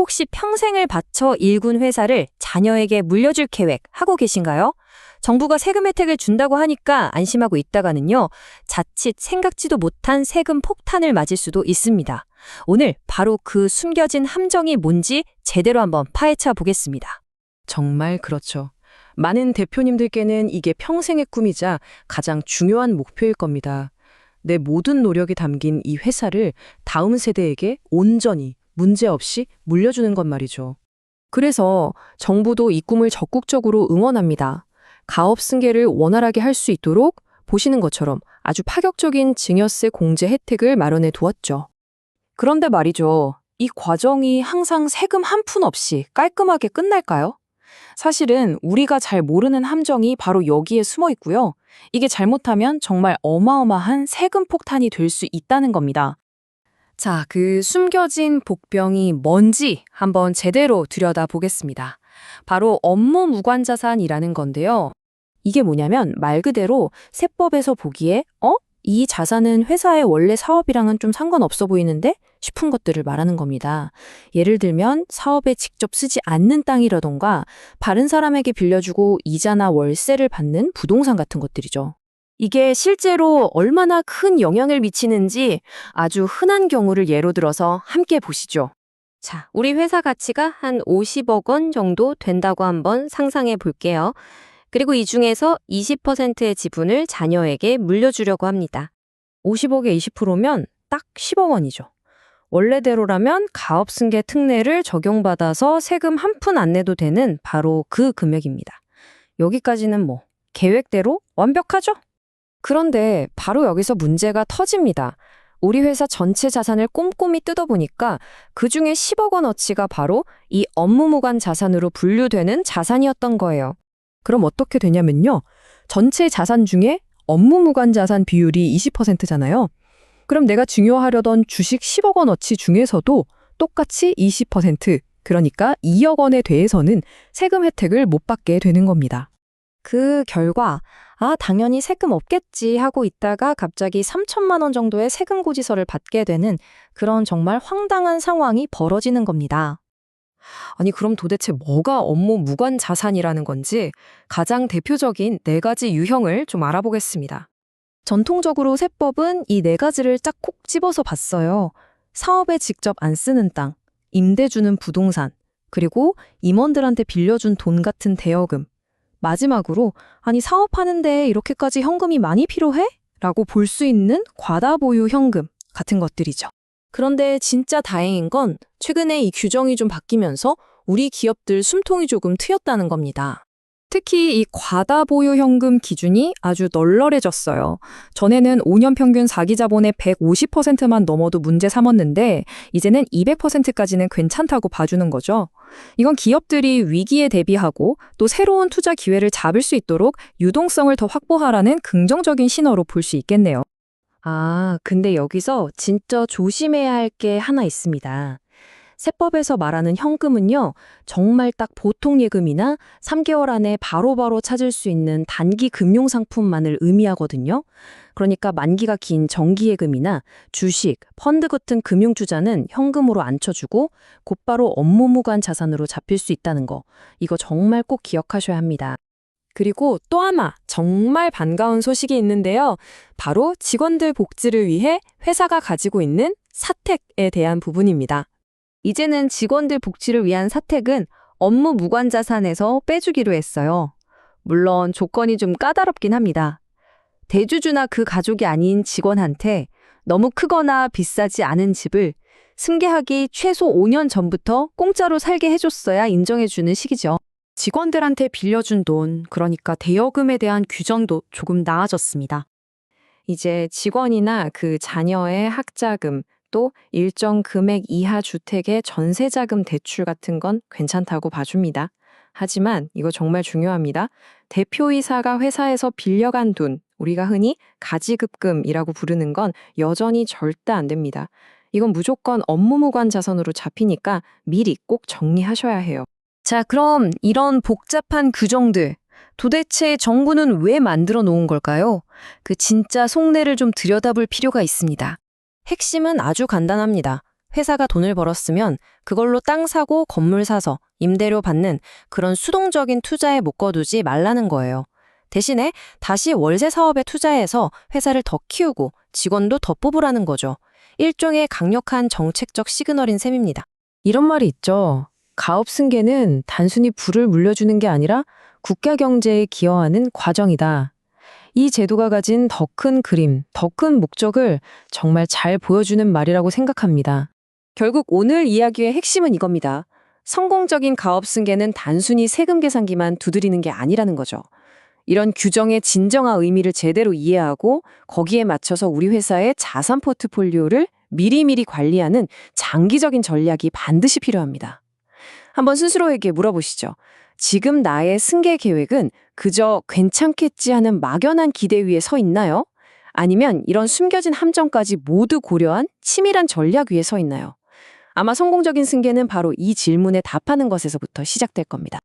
혹시 평생을 바쳐 일군 회사를 자녀에게 물려줄 계획 하고 계신가요? 정부가 세금 혜택을 준다고 하니까 안심하고 있다가는요, 자칫 생각지도 못한 세금 폭탄을 맞을 수도 있습니다. 오늘 바로 그 숨겨진 함정이 뭔지 제대로 한번 파헤쳐 보겠습니다. 정말 그렇죠. 많은 대표님들께는 이게 평생의 꿈이자 가장 중요한 목표일 겁니다. 내 모든 노력이 담긴 이 회사를 다음 세대에게 온전히 문제없이 물려주는 것 말이죠. 그래서 정부도 이 꿈을 적극적으로 응원합니다. 가업 승계를 원활하게 할 수 있도록 보시는 것처럼 아주 파격적인 증여세 공제 혜택을 마련해 두었죠. 그런데 말이죠. 이 과정이 항상 세금 한 푼 없이 깔끔하게 끝날까요? 사실은 우리가 잘 모르는 함정이 바로 여기에 숨어 있고요. 이게 잘못하면 정말 어마어마한 세금 폭탄이 될 수 있다는 겁니다. 자, 그 숨겨진 복병이 뭔지 한번 제대로 들여다보겠습니다. 바로 업무 무관 자산이라는 건데요. 이게 뭐냐면 말 그대로 세법에서 보기에 이 자산은 회사의 원래 사업이랑은 좀 상관없어 보이는데 싶은 것들을 말하는 겁니다. 예를 들면 사업에 직접 쓰지 않는 땅이라던가 다른 사람에게 빌려주고 이자나 월세를 받는 부동산 같은 것들이죠. 이게 실제로 얼마나 큰 영향을 미치는지 아주 흔한 경우를 예로 들어서 함께 보시죠. 자, 우리 회사 가치가 한 50억 원 정도 된다고 한번 상상해 볼게요. 그리고 이 중에서 20%의 지분을 자녀에게 물려주려고 합니다. 50억에 20%면 딱 10억 원이죠. 원래대로라면 가업승계 특례를 적용받아서 세금 한 푼 안 내도 되는 바로 그 금액입니다. 여기까지는 계획대로 완벽하죠? 그런데 바로 여기서 문제가 터집니다. 우리 회사 전체 자산을 꼼꼼히 뜯어보니까 그중에 10억 원어치가 바로 이 업무무관 자산으로 분류되는 자산이었던 거예요. 그럼 어떻게 되냐면요. 전체 자산 중에 업무무관 자산 비율이 20%잖아요. 그럼 내가 증여하려던 주식 10억 원어치 중에서도 똑같이 20%, 그러니까 2억 원에 대해서는 세금 혜택을 못 받게 되는 겁니다. 그 결과 당연히 세금 없겠지 하고 있다가 갑자기 3천만 원 정도의 세금 고지서를 받게 되는 그런 정말 황당한 상황이 벌어지는 겁니다. 아니 그럼 도대체 뭐가 업무 무관 자산이라는 건지 가장 대표적인 4가지 유형을 좀 알아보겠습니다. 전통적으로 세법은 이 4가지를 딱 콕 집어서 봤어요. 사업에 직접 안 쓰는 땅, 임대 주는 부동산, 그리고 임원들한테 빌려준 돈 같은 대여금. 마지막으로 사업하는데 이렇게까지 현금이 많이 필요해? 라고 볼 수 있는 과다보유 현금 같은 것들이죠. 그런데 진짜 다행인 건 최근에 이 규정이 좀 바뀌면서 우리 기업들 숨통이 조금 트였다는 겁니다. 특히 이 과다보유 현금 기준이 아주 널널해졌어요. 전에는 5년 평균 사기자본의 150%만 넘어도 문제 삼았는데 이제는 200%까지는 괜찮다고 봐주는 거죠. 이건 기업들이 위기에 대비하고 또 새로운 투자 기회를 잡을 수 있도록 유동성을 더 확보하라는 긍정적인 신호로 볼 수 있겠네요. 근데 여기서 진짜 조심해야 할 게 하나 있습니다. 세법에서 말하는 현금은요, 정말 딱 보통 예금이나 3개월 안에 바로바로 찾을 수 있는 단기 금융상품만을 의미하거든요. 그러니까 만기가 긴 정기예금이나 주식, 펀드 같은 금융투자는 현금으로 안 쳐주고 곧바로 업무무관 자산으로 잡힐 수 있다는 거. 이거 정말 꼭 기억하셔야 합니다. 그리고 또 하나 정말 반가운 소식이 있는데요. 바로 직원들 복지를 위해 회사가 가지고 있는 사택에 대한 부분입니다. 이제는 직원들 복지를 위한 사택은 업무 무관 자산에서 빼주기로 했어요. 물론 조건이 좀 까다롭긴 합니다. 대주주나 그 가족이 아닌 직원한테 너무 크거나 비싸지 않은 집을 승계하기 최소 5년 전부터 공짜로 살게 해줬어야 인정해주는 시기죠. 직원들한테 빌려준 돈, 그러니까 대여금에 대한 규정도 조금 나아졌습니다. 이제 직원이나 그 자녀의 학자금, 또 일정 금액 이하 주택의 전세자금 대출 같은 건 괜찮다고 봐줍니다. 하지만 이거 정말 중요합니다. 대표이사가 회사에서 빌려간 돈, 우리가 흔히 가지급금이라고 부르는 건 여전히 절대 안 됩니다. 이건 무조건 업무무관 자산으로 잡히니까 미리 꼭 정리하셔야 해요. 자, 그럼 이런 복잡한 규정들, 도대체 정부는 왜 만들어 놓은 걸까요? 그 진짜 속내를 좀 들여다볼 필요가 있습니다. 핵심은 아주 간단합니다. 회사가 돈을 벌었으면 그걸로 땅 사고 건물 사서 임대료 받는 그런 수동적인 투자에 묶어두지 말라는 거예요. 대신에 다시 월세 사업에 투자해서 회사를 더 키우고 직원도 더 뽑으라는 거죠. 일종의 강력한 정책적 시그널인 셈입니다. 이런 말이 있죠. 가업 승계는 단순히 부를 물려주는 게 아니라 국가 경제에 기여하는 과정이다. 이 제도가 가진 더 큰 그림, 더 큰 목적을 정말 잘 보여주는 말이라고 생각합니다. 결국 오늘 이야기의 핵심은 이겁니다. 성공적인 가업 승계는 단순히 세금 계산기만 두드리는 게 아니라는 거죠. 이런 규정의 진정한 의미를 제대로 이해하고 거기에 맞춰서 우리 회사의 자산 포트폴리오를 미리미리 관리하는 장기적인 전략이 반드시 필요합니다. 한번 스스로에게 물어보시죠. 지금 나의 승계 계획은 그저 괜찮겠지 하는 막연한 기대 위에 서 있나요? 아니면 이런 숨겨진 함정까지 모두 고려한 치밀한 전략 위에 서 있나요? 아마 성공적인 승계는 바로 이 질문에 답하는 것에서부터 시작될 겁니다.